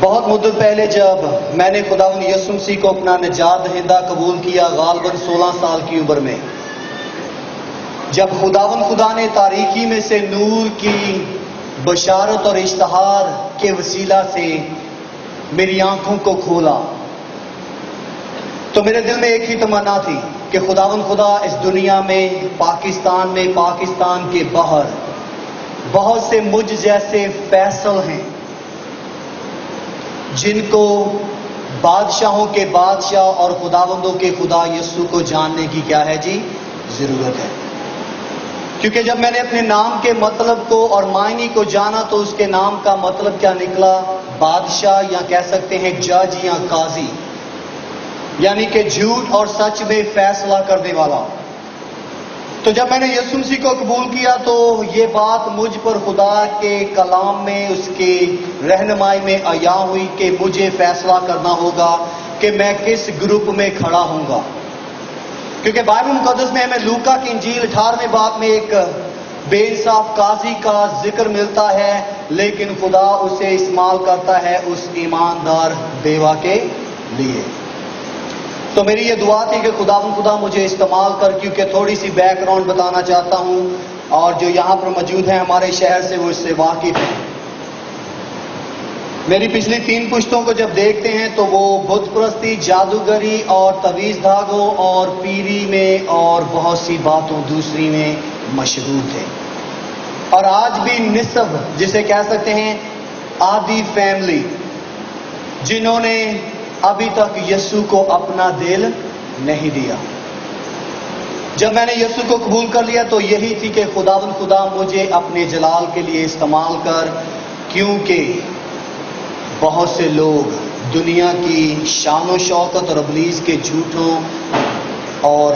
بہت مدت پہلے جب میں نے خداوند یسوع مسیح کو اپنا نجات دہندہ قبول کیا، غالباً 16 سال کی عمر میں، جب خداوند خدا نے تاریکی میں سے نور کی بشارت اور اشتہار کے وسیلہ سے میری آنکھوں کو کھولا، تو میرے دل میں ایک ہی تمنا تھی کہ خداوند خدا اس دنیا میں، پاکستان کے باہر بہت سے مجھ جیسے فیصل ہیں جن کو بادشاہوں کے بادشاہ اور خداوندوں کے خدا یسوع کو جاننے کی کیا ہے جی ضرورت ہے۔ کیونکہ جب میں نے اپنے نام کے مطلب کو اور معنی کو جانا تو اس کے نام کا مطلب کیا نکلا؟ بادشاہ، یا کہہ سکتے ہیں جج یا قاضی، یعنی کہ جھوٹ اور سچ میں فیصلہ کرنے والا۔ تو جب میں نے یسوع مسیح کو قبول کیا تو یہ بات مجھ پر خدا کے کلام میں، اس کی رہنمائی میں عیاں ہوئی کہ مجھے فیصلہ کرنا ہوگا کہ میں کس گروپ میں کھڑا ہوں گا۔ کیونکہ بائبل مقدس میں ہمیں لوکا کی انجیل 18ویں باب میں ایک بے انصاف قاضی کا ذکر ملتا ہے، لیکن خدا اسے استعمال کرتا ہے اس ایماندار بیوہ کے لیے۔ تو میری یہ دعا تھی کہ خدا مجھے استعمال کر، کیونکہ تھوڑی سی بیک گراؤنڈ بتانا چاہتا ہوں، اور جو یہاں پر موجود ہیں ہمارے شہر سے وہ اس سے واقف ہیں۔ میری پچھلی 3 پشتوں کو جب دیکھتے ہیں تو وہ بت پرستی، جادوگری اور تعویذ دھاگوں اور پیری میں اور بہت سی باتوں دوسری میں مشغول تھے، اور آج بھی نصب جسے کہہ سکتے ہیں آدھی فیملی، جنہوں نے ابھی تک یسوع کو اپنا دل نہیں دیا۔ جب میں نے یسوع کو قبول کر لیا تو یہی تھی کہ خدا مجھے اپنے جلال کے لیے استعمال کر، کیونکہ بہت سے لوگ دنیا کی شان و شوکت اور ابلیس کے جھوٹوں اور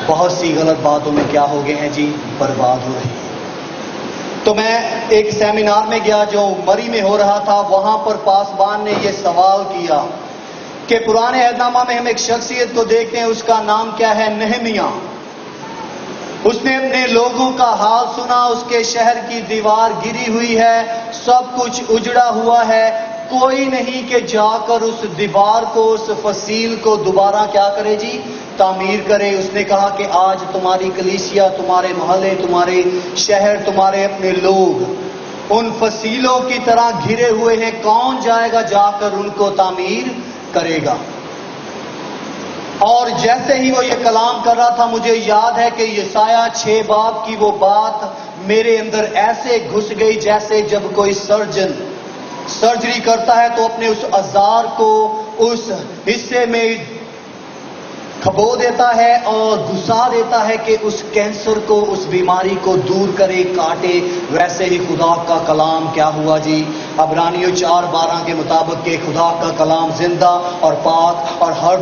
بہت سی غلط باتوں میں کیا ہو گئے ہیں جی برباد ہو رہے ہیں۔ تو میں ایک سیمینار میں گیا جو مری میں ہو رہا تھا، وہاں پر پاسبان نے یہ سوال کیا کہ پرانے عہد نامہ میں ہم ایک شخصیت کو دیکھتے ہیں، اس کا نام کیا ہے؟ نہمیاں۔ اس نے اپنے لوگوں کا حال سنا، اس کے شہر کی دیوار گری ہوئی ہے، سب کچھ اجڑا ہوا ہے، کوئی نہیں کہ جا کر اس دیوار کو، اس فصیل کو دوبارہ کیا کرے جی تعمیر کرے۔ اس نے کہا کہ آج تمہاری کلیسیا، تمہارے محلے، تمہارے شہر، تمہارے اپنے لوگ ان فصیلوں کی طرح گھرے ہوئے ہیں، کون جائے گا جا کر ان کو تعمیر کرے گا؟ اور جیسے ہی وہ یہ کلام کر رہا تھا، مجھے یاد ہے کہ یسایہ 6 باب کی وہ بات میرے اندر ایسے گھس گئی جیسے جب کوئی سرجن سرجری کرتا ہے تو اپنے اس آزار کو اس حصے میں کھبو دیتا ہے اور گھسا دیتا ہے کہ اس کینسر کو، اس بیماری کو دور کرے، کاٹے۔ ویسے ہی خدا کا کلام کیا ہوا جی؟ عبرانیوں 4:12 کے مطابق کہ خدا کا کلام زندہ اور پاک اور ہر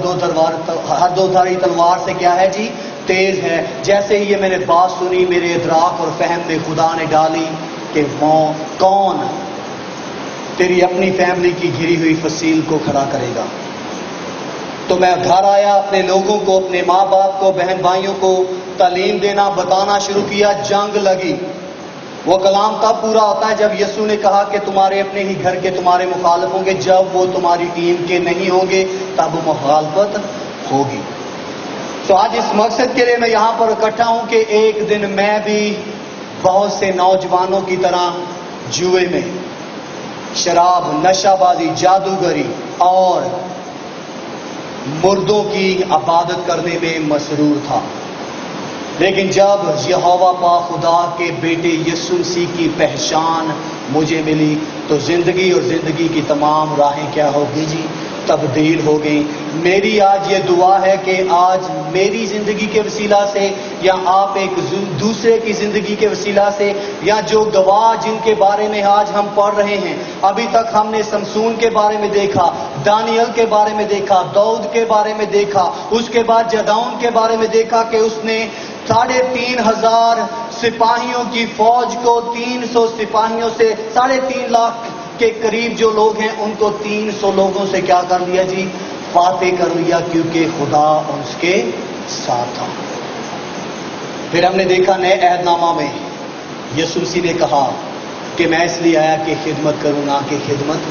دو دھاری تلوار سے کیا ہے جی تیز ہے۔ جیسے ہی یہ میں نے بات سنی، میرے ادراک اور فہم میں خدا نے ڈالی کہ کون تیری اپنی فیملی کی گھری ہوئی فصیل کو کھڑا کرے گا۔ تو میں گھر آیا، اپنے لوگوں کو، اپنے ماں باپ کو، بہن بھائیوں کو تعلیم دینا، بتانا شروع کیا۔ جنگ لگی۔ وہ کلام تب پورا ہوتا ہے جب یسوع نے کہا کہ تمہارے اپنے ہی گھر کے تمہارے مخالف ہوں گے، جب وہ تمہاری ٹیم کے نہیں ہوں گے تب مخالفت ہوگی۔ تو آج اس مقصد کے لیے میں یہاں پر اکٹھا ہوں کہ ایک دن میں بھی بہت سے نوجوانوں کی طرح جوئے میں، شراب، نشہ بازی، جادوگری اور مردوں کی عبادت کرنے میں مسرور تھا۔ لیکن جب یہوہ پاک خدا کے بیٹے یسوع مسیح کی پہچان مجھے ملی تو زندگی اور زندگی کی تمام راہیں کیا ہو گئی جی تبدیل ہو گئی۔ میری آج یہ دعا ہے کہ آج میری زندگی کے وسیلہ سے، یا آپ ایک دوسرے کی زندگی کے وسیلہ سے، یا جو گواہ جن کے بارے میں آج ہم پڑھ رہے ہیں، ابھی تک ہم نے سمسون کے بارے میں دیکھا، دانیل کے بارے میں دیکھا، داؤد کے بارے میں دیکھا، اس کے بعد جدعون کے بارے میں دیکھا کہ اس نے 3,500 سپاہیوں کی فوج کو 300 سپاہیوں سے 3.5 لاکھ کے قریب جو لوگ ہیں ان کو 300 لوگوں سے کیا کر لیا جی فاتح کر لیا، کیونکہ خدا اس کے ساتھ تھا۔ پھر ہم نے دیکھا نئے عہد نامہ میں یسوع مسیح نے کہا کہ میں اس لیے آیا کہ خدمت کروں، نہ کہ خدمت۔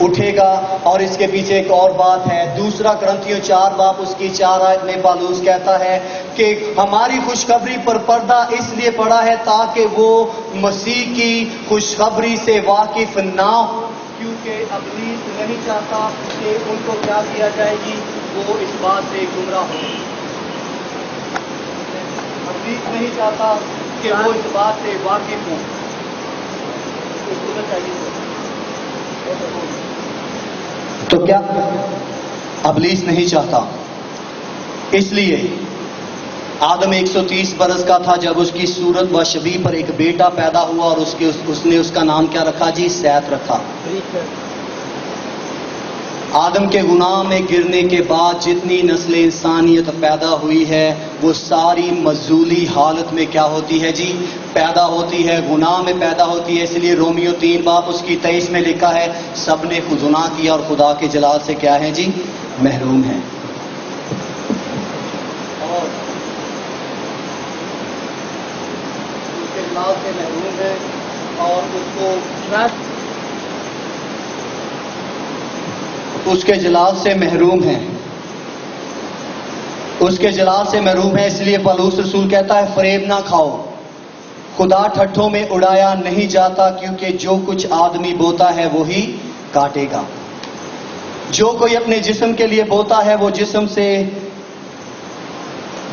اٹھے گا. اور اس کے پیچھے ایک اور بات ہے. دوسرا کرنتھیوں 4 باب اس کی 4 آیت میں پالوس کہتا ہے کہ ہماری خوشخبری پر پردہ اس لیے پڑا ہے تاکہ وہ مسیح کی خوشخبری سے واقف نہ ہو، کیونکہ ابلیس نہیں چاہتا کہ ان کو کیا کیا جائے گی، وہ اس بات سے گمراہ ہو. ابلیس نہیں چاہتا کہ وہ اس بات سے واقف ہوں. تو کیا ابلیس نہیں چاہتا؟ اس لیے آدم 130 برس کا تھا جب اس کی صورت و شبیہ پر ایک بیٹا پیدا ہوا، اور اس نے اس کا نام کیا رکھا جی؟ سیت رکھا. آدم کے گناہ میں گرنے کے بعد جتنی نسل انسانیت پیدا ہوئی ہے وہ ساری مذولی حالت میں کیا ہوتی ہے جی؟ پیدا ہوتی ہے، گناہ میں پیدا ہوتی ہے. اس لیے رومیو 3 باب اس کی 23 میں لکھا ہے سب نے گناہ کیا اور خدا کے جلال سے کیا ہے جی؟ محروم ہیں. اور اس کے جلال سے محروم ہے اور اس کے جلال سے محروم ہیں. اس کے جلال سے محروم ہے. اس لیے پولس رسول کہتا ہے فریب نہ کھاؤ، خدا ٹھٹھوں میں اڑایا نہیں جاتا، کیونکہ جو کچھ آدمی بوتا ہے وہی کاٹے گا. جو کوئی اپنے جسم کے لیے بوتا ہے وہ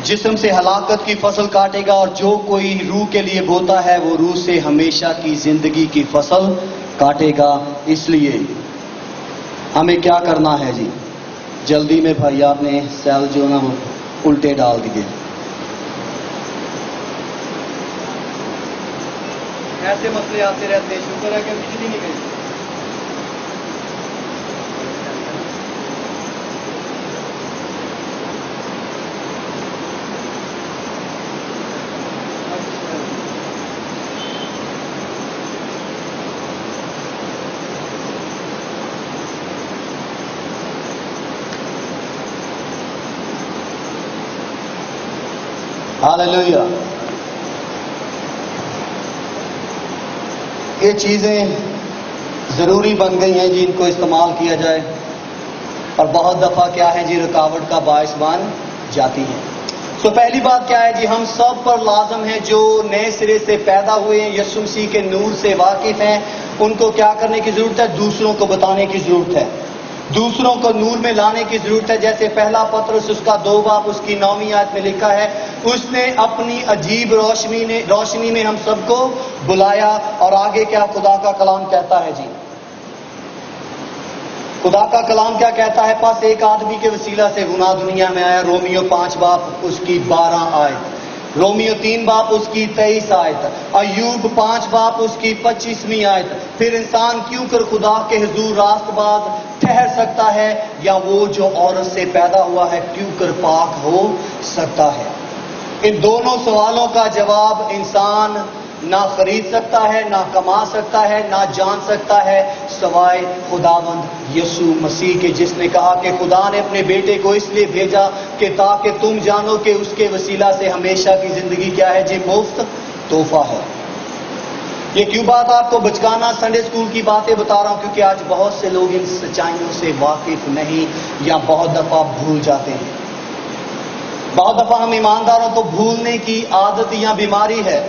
جسم سے ہلاکت کی فصل کاٹے گا، اور جو کوئی روح کے لیے بوتا ہے وہ روح سے ہمیشہ کی زندگی کی فصل کاٹے گا. اس لیے ہمیں کیا کرنا ہے جی؟ جلدی میں بھائی آپ نے سیل جو نا الٹے ڈال دیے. ایسے مسئلے آتے رہتے ہیں. شکر ہے کہ بجلی نہیں گئی. ہاللیلویا. یہ چیزیں ضروری بن گئی ہیں جی، ان کو استعمال کیا جائے، اور بہت دفعہ کیا ہے جی رکاوٹ کا باعث بن جاتی ہیں. تو پہلی بات کیا ہے جی؟ ہم سب پر لازم ہے جو نئے سرے سے پیدا ہوئے ہیں، یسوع مسیح کے نور سے واقف ہیں، ان کو کیا کرنے کی ضرورت ہے؟ دوسروں کو بتانے کی ضرورت ہے، دوسروں کو نور میں لانے کی ضرورت ہے. جیسے پہلا پطرس اس کا 2 باب اس کی 9ویں آیت میں لکھا ہے اس نے اپنی عجیب روشنی میں ہم سب کو بلایا. اور آگے کیا خدا کا کلام کہتا ہے جی؟ خدا کا کلام کیا کہتا ہے؟ پس ایک آدمی کے وسیلہ سے گناہ دنیا میں آیا. رومیو 5 باب اس کی 12 آیت، رومیو 3 باب اس کی 23 آیت، ایوب 5 باب اس کی 25ویں آیت. پھر انسان کیوں کر خدا کے حضور راست باز ٹھہر سکتا ہے، یا وہ جو عورت سے پیدا ہوا ہے کیوں کر پاک ہو سکتا ہے؟ ان دونوں سوالوں کا جواب انسان نہ خرید سکتا ہے، نہ کما سکتا ہے، نہ جان سکتا ہے سوائے خداوند یسوع مسیح کے، جس نے کہا کہ خدا نے اپنے بیٹے کو اس لیے بھیجا کہ تاکہ تم جانو کہ اس کے وسیلہ سے ہمیشہ کی زندگی کیا ہے جی؟ مفت تحفہ ہے. یہ کیوں بات آپ کو بچکانا سنڈے اسکول کی باتیں بتا رہا ہوں؟ کیونکہ آج بہت سے لوگ ان سچائیوں سے واقف نہیں، یا بہت دفعہ بھول جاتے ہیں. بہت دفعہ ہم ایمانداروں کو بھولنے کی عادت یا بیماری ہے.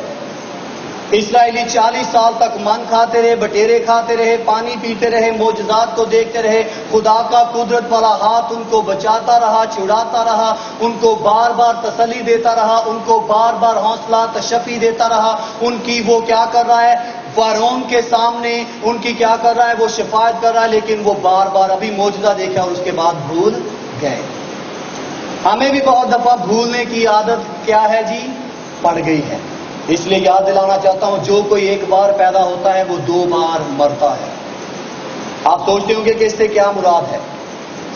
اسرائیلی 40 سال تک من کھاتے رہے، بٹیرے کھاتے رہے، پانی پیتے رہے، معجزات کو دیکھتے رہے. خدا کا قدرت والا ہاتھ ان کو بچاتا رہا، چھڑاتا رہا، ان کو بار بار تسلی دیتا رہا، ان کو بار بار حوصلہ تشفی دیتا رہا. ان کی وہ کیا کر رہا ہے؟ فارعون کے سامنے ان کی کیا کر رہا ہے؟ وہ شفاعت کر رہا ہے. لیکن وہ بار بار ابھی معجزہ دیکھا اور اس کے بعد بھول گئے. ہمیں بھی بہت دفعہ بھولنے کی عادت کیا ہے جی؟ پڑ گئی ہے. اس لیے یاد دلانا چاہتا ہوں جو کوئی ایک بار پیدا ہوتا ہے وہ 2 بار مرتا ہے. آپ سوچتے ہوں گے کہ اس سے کیا مراد ہے؟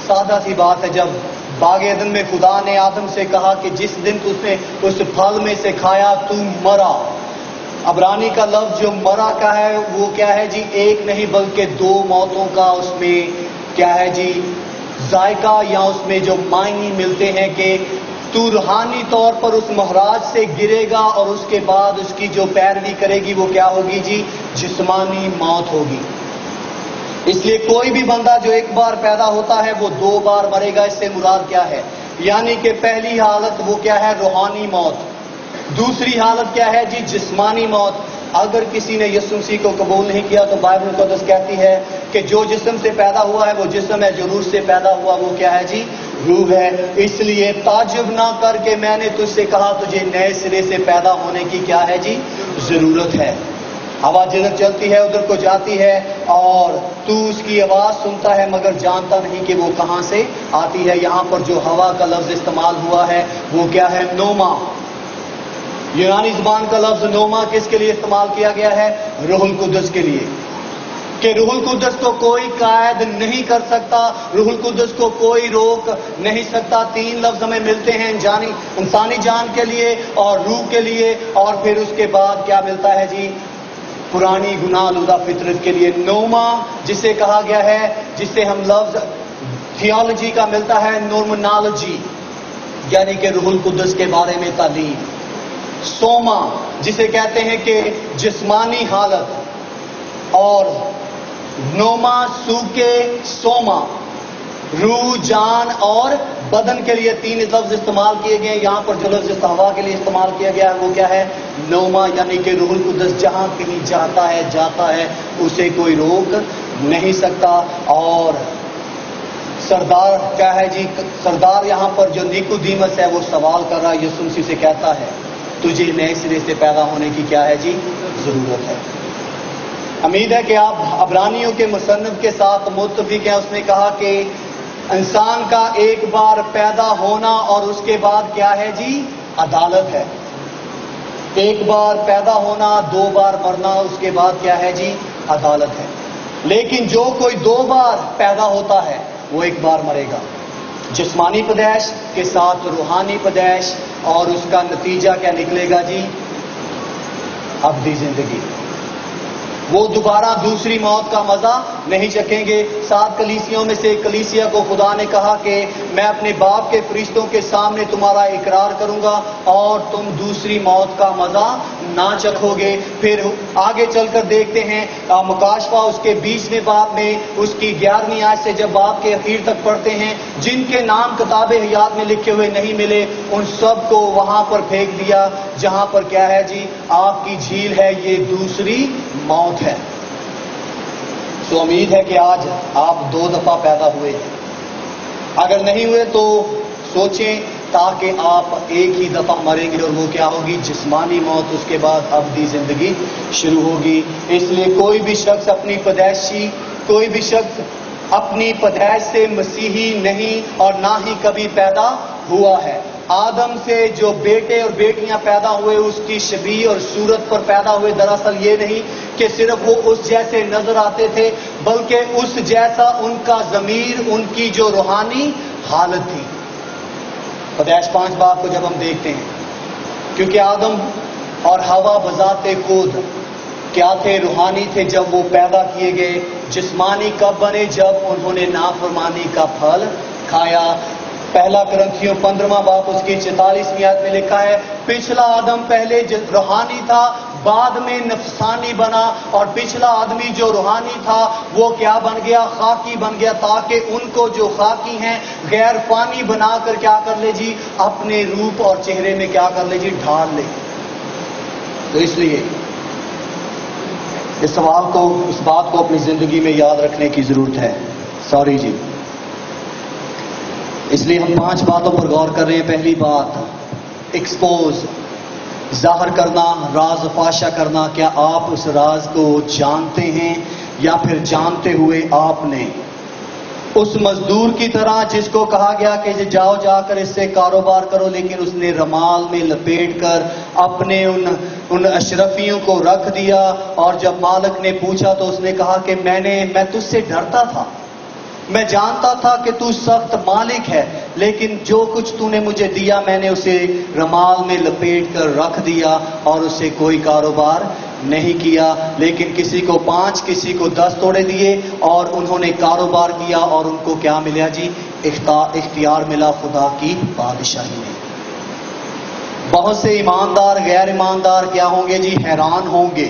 سادہ سی بات ہے. جب باغ عدن میں خدا نے آدم سے کہا کہ جس دن اس نے اس پھل میں سے کھایا تو مرا. عبرانی کا لفظ جو مرا کا ہے وہ کیا ہے جی؟ ایک نہیں بلکہ 2 موتوں کا اس میں کیا ہے جی؟ ذائقہ، یا اس میں جو معنی ملتے ہیں کہ تو روحانی طور پر اس مہراج سے گرے گا، اور اس کے بعد اس کی جو پیروی کرے گی وہ کیا ہوگی جی؟ جسمانی موت ہوگی. اس لیے کوئی بھی بندہ جو ایک بار پیدا ہوتا ہے وہ 2 بار مرے گا. اس سے مراد کیا ہے؟ یعنی کہ پہلی حالت وہ کیا ہے؟ روحانی موت. دوسری حالت کیا ہے جی؟ جسمانی موت. اگر کسی نے یسوع مسیح کو قبول نہیں کیا تو بائبل مقدس کہتی ہے کہ جو جسم سے پیدا ہوا ہے وہ جسم ہے، جو روح سے پیدا ہوا وہ کیا ہے جی؟ روح ہے. اس لیے تعجب نہ کر کے میں نے تجھ سے کہا تجھے نئے سرے سے پیدا ہونے کی کیا ہے جی؟ ضرورت ہے. ہوا جدھر چلتی ہے ادھر کو جاتی ہے اور تو اس کی آواز سنتا ہے مگر جانتا نہیں کہ وہ کہاں سے آتی ہے. یہاں پر جو ہوا کا لفظ استعمال ہوا ہے وہ کیا ہے؟ نوما. یونانی زبان کا لفظ نوما کس کے لیے استعمال کیا گیا ہے؟ روح القدس کے لیے. کہ روح القدس کو کوئی قائد نہیں کر سکتا، روح القدس کو کوئی روک نہیں سکتا. 3 لفظ ہمیں ملتے ہیں انسانی جان کے لیے اور روح کے لیے، اور پھر اس کے بعد کیا ملتا ہے جی؟ پرانی گناہ آلودہ فطرت کے لیے. نوما جسے کہا گیا ہے، جس سے ہم لفظ تھیولوجی کا ملتا ہے نورمنالوجی، یعنی کہ روح القدس کے بارے میں تعلیم. سوما جسے کہتے ہیں کہ جسمانی حالت، اور نوما سو کے سوما روح، جان اور بدن کے لیے 3 لفظ استعمال کیے گئے. یہاں پر جو لفظ ہوا کے لیے استعمال کیا گیا ہے وہ کیا ہے؟ نوما. یعنی کہ روح القدس جہاں کہیں جاتا ہے اسے کوئی روک نہیں سکتا. اور سردار کیا ہے جی؟ سردار یہاں پر جو نیکودیمس ہے وہ سوال کر رہا ہے، یسوع مسیح سے کہتا ہے تجھے نئے سرے سے پیدا ہونے کی کیا ہے جی؟ ضرورت ہے. امید ہے کہ آپ عبرانیوں کے مصنف کے ساتھ متفق ہیں. اس نے کہا کہ انسان کا ایک بار پیدا ہونا اور اس کے بعد کیا ہے جی؟ عدالت ہے. ایک بار پیدا ہونا، 2 بار مرنا، اس کے بعد کیا ہے جی؟ عدالت ہے. لیکن جو کوئی 2 بار پیدا ہوتا ہے وہ 1 بار مرے گا. جسمانی پیدائش کے ساتھ روحانی پیدائش، اور اس کا نتیجہ کیا نکلے گا جی؟ ابدی زندگی. وہ دوبارہ دوسری موت کا مزہ نہیں چکھیں گے. 7 کلیسیوں میں سے ایک کلیسیا کو خدا نے کہا کہ میں اپنے باپ کے فرشتوں کے سامنے تمہارا اقرار کروں گا اور تم دوسری موت کا مزہ نہ چکھو گے. پھر آگے چل کر دیکھتے ہیں مکاشفہ اس کے 20ویں باب میں اس کی 11ویں آیت سے جب باب کے اخیر تک پڑھتے ہیں، جن کے نام کتاب حیات میں لکھے ہوئے نہیں ملے ان سب کو وہاں پر پھینک دیا جہاں پر کیا ہے جی؟ آگ کی جھیل ہے. یہ دوسری موت ہے. تو امید ہے کہ آج آپ 2 دفعہ پیدا ہوئے ہیں. اگر نہیں ہوئے تو سوچیں، تاکہ آپ ایک ہی دفعہ مریں گے، اور وہ کیا ہوگی؟ جسمانی موت. اس کے بعد ابدی زندگی شروع ہوگی. اس لیے کوئی بھی شخص اپنی پیدائش سے مسیحی نہیں اور نہ ہی کبھی پیدا ہوا ہے. آدم سے جو بیٹے اور بیٹیاں پیدا ہوئے اس کی شبیہ اور صورت پر پیدا ہوئے. دراصل یہ نہیں کہ صرف وہ اس جیسے نظر آتے تھے، بلکہ اس جیسا ان کا ضمیر، ان کی جو روحانی حالت تھی. پیدائش 5 باب کو جب ہم دیکھتے ہیں، کیونکہ آدم اور حوا بذات خود کیا تھے؟ روحانی تھے جب وہ پیدا کیے گئے. جسمانی کب بنے؟ جب انہوں نے نافرمانی کا پھل کھایا. پہلا کرنتھیوں 15واں باب اس کی 44ویں آیت میں لکھا ہے، پچھلا آدم پہلے روحانی تھا، بعد میں نفسانی بنا، اور پچھلا آدمی جو روحانی تھا وہ کیا بن گیا؟ خاکی بن گیا، تاکہ ان کو جو خاکی ہیں غیر فانی بنا کر کیا کر لے جی؟ اپنے روپ اور چہرے میں کیا کر لے جی؟ ڈھال لے. تو اس لیے اس بات کو اپنی زندگی میں یاد رکھنے کی ضرورت ہے. سوری جی. اس لیے ہم 5 باتوں پر غور کر رہے ہیں. پہلی بات، ایکسپوز، ظاہر کرنا، راز فاشا کرنا. کیا آپ اس راز کو جانتے ہیں، یا پھر جانتے ہوئے آپ نے اس مزدور کی طرح جس کو کہا گیا کہ جاؤ جا کر اس سے کاروبار کرو، لیکن اس نے رمال میں لپیٹ کر اپنے ان اشرفیوں کو رکھ دیا، اور جب مالک نے پوچھا تو اس نے کہا کہ میں تجھ سے ڈرتا تھا، میں جانتا تھا کہ تو سخت مالک ہے، لیکن جو کچھ تو نے مجھے دیا میں نے اسے رمال میں لپیٹ کر رکھ دیا اور اسے کوئی کاروبار نہیں کیا. لیکن کسی کو 5 کسی کو 10 توڑے دیے اور انہوں نے کاروبار کیا، اور ان کو کیا ملا جی؟ اختیار ملا خدا کی بادشاہی میں. بہت سے ایماندار غیر ایماندار کیا ہوں گے جی؟ حیران ہوں گے